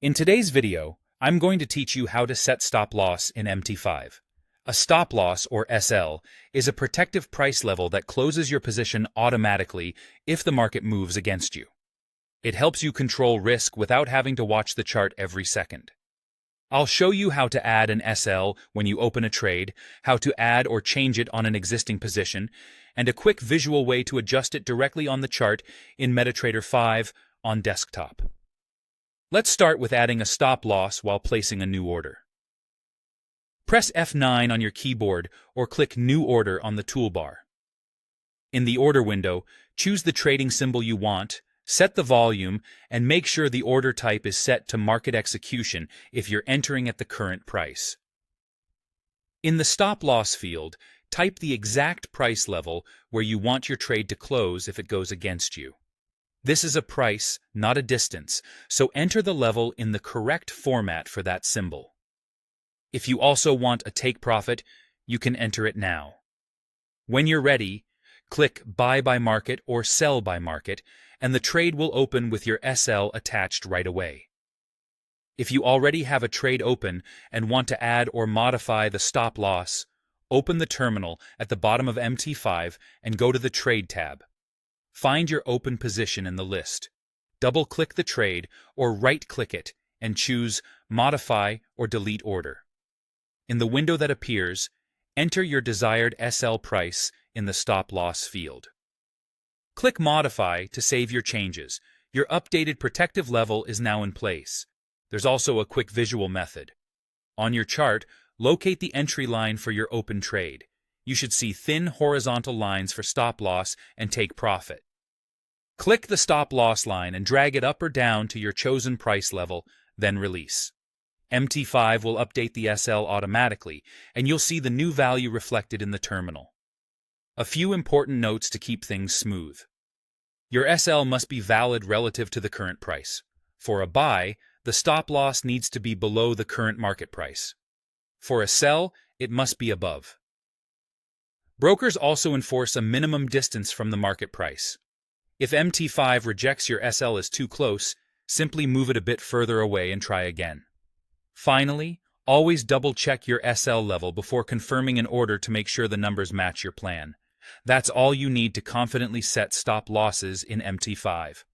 In today's video, I'm going to teach you how to set stop loss in MT5. A stop loss, or SL, is a protective price level that closes your position automatically if the market moves against you. It helps you control risk without having to watch the chart every second. I'll show you how to add an SL when you open a trade, how to add or change it on an existing position, and a quick visual way to adjust it directly on the chart in MetaTrader 5 on desktop. Let's start with adding a stop loss while placing a new order. Press F9 on your keyboard or click New Order on the toolbar. In the order window, choose the trading symbol you want, set the volume, and make sure the order type is set to market execution if you're entering at the current price. In the stop loss field, type the exact price level where you want your trade to close if it goes against you. This is a price, not a distance, so enter the level in the correct format for that symbol. If you also want a take profit, you can enter it now. When you're ready, click Buy by Market or Sell by Market, and the trade will open with your SL attached right away. If you already have a trade open and want to add or modify the stop loss, open the terminal at the bottom of MT5 and go to the Trade tab. Find your open position in the list. Double-click the trade or right-click it and choose Modify or Delete Order. In the window that appears, enter your desired SL price in the stop loss field. Click Modify to save your changes. Your updated protective level is now in place. There's also a quick visual method. On your chart, locate the entry line for your open trade. You should see thin horizontal lines for stop loss and take profit. Click the stop loss line and drag it up or down to your chosen price level, then release. MT5 will update the SL automatically, and you'll see the new value reflected in the terminal. A few important notes to keep things smooth. Your SL must be valid relative to the current price. For a buy, the stop loss needs to be below the current market price. For a sell, it must be above. Brokers also enforce a minimum distance from the market price. If MT5 rejects your SL as too close, simply move it a bit further away and try again. Finally, always double-check your SL level before confirming an order to make sure the numbers match your plan. That's all you need to confidently set stop losses in MT5.